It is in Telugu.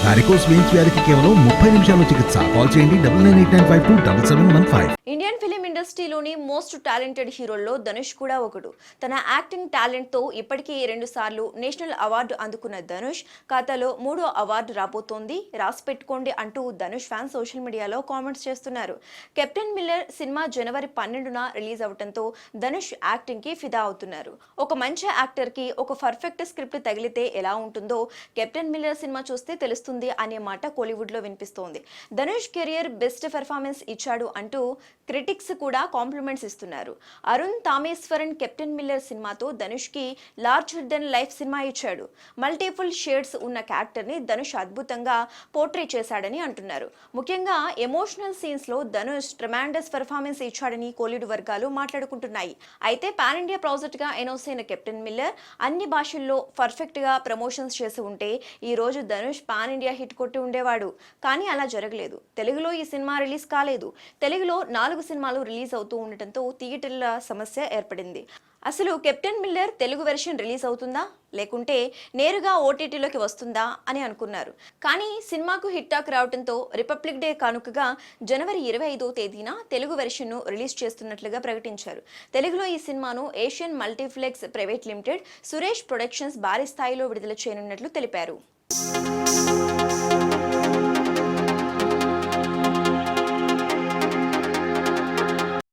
వారికోస్ వెయిన్స్ వ్యాధికి కేవలం 30 నిమిషాల్లో చికిత్స. కాల్ చేయండి 9989527715. ఇండియన్ ఫిలిం ఇండస్ట్రీలోని మోస్ట్ టాలెంటెడ్ హీరోల్లో ధనుష్ కూడా ఒకడు. తన యాక్టింగ్ టాలెంట్తో ఇప్పటికీ 2 సార్లు నేషనల్ అవార్డు అందుకున్న ధనుష్ ఖాతాలో 3వ అవార్డు రాబోతోంది. రాసి పెట్టుకోండి అంటూ ధనుష్ ఫ్యాన్స్ సోషల్ మీడియాలో కామెంట్స్ చేస్తున్నారు. కెప్టెన్ మిల్లర్ సినిమా జనవరి 12న రిలీజ్ అవడంతో ధనుష్ యాక్టింగ్ కి ఫిదా అవుతున్నారు. ఒక మంచి యాక్టర్ కి ఒక పర్ఫెక్ట్ స్క్రిప్ట్ తగిలితే ఎలా ఉంటుందో కెప్టెన్ మిల్లర్ సినిమా చూస్తే తెలుస్తుంది అనే మాట కోలీవుడ్ లో వినిపిస్తోంది. ధనుష్ కెరియర్ బెస్ట్ పెర్ఫార్మెన్స్ ఇచ్చాడు అంటూ క్రిటిక్స్ కూడా కాంప్లిమెంట్స్ ఇస్తున్నారు. అరుణ్ తామేశ్వరన్ కెప్టెన్ మిల్లర్ సినిమాతో ధనుష్ కి లార్జర్ దెన్ లైఫ్ సినిమా ఇచ్చాడు. మల్టిపుల్ షేడ్స్ ఉన్న క్యారెక్టర్ ని ధనుష్ అద్భుతంగా పోర్ట్రే చేశాడని అంటున్నారు. ముఖ్యంగా ఎమోషనల్ సీన్స్ లో ధనుష్ ట్రెమాండస్ పెర్ఫార్మెన్స్ ఇచ్చాడని కోలీవుడ్ వర్గాలు మాట్లాడుకుంటున్నాయి. అయితే పాన్ ఇండియా ప్రాజెక్ట్ గా అనౌన్స్ అయిన కెప్టెన్ మిల్లర్ అన్ని భాషల్లో పర్ఫెక్ట్ గా ప్రమోషన్స్ చేసి ఉంటే ఈ రోజు ధనుష్ పాన్ ఇండియా హిట్ కొట్టి ఉండేవాడు. కానీ అలా జరగలేదు. తెలుగులో ఈ సినిమా రిలీజ్ కాలేదు. తెలుగులో 4 సినిమాలు రిలీజ్ అవుతూ ఉండటంతో థియేటర్ల సమస్య ఏర్పడింది. అసలు captain Miller Telugu version release అవుతుందా లేకుంటే నేరుగా ఓటీటీలోకి వస్తుందా అని అనుకున్నారు. కానీ సినిమాకు హిట్ టాక్ రావడంతో రిపబ్లిక్ డే కానుకగా జనవరి 25వ తేదీన తెలుగు వెర్షన్ను రిలీజ్ చేస్తున్నట్లుగా ప్రకటించారు. తెలుగులో ఈ సినిమాను Asian multiplex private limited Suresh productions భారీ స్థాయిలో విడుదల చేయనున్నట్లు తెలిపారు.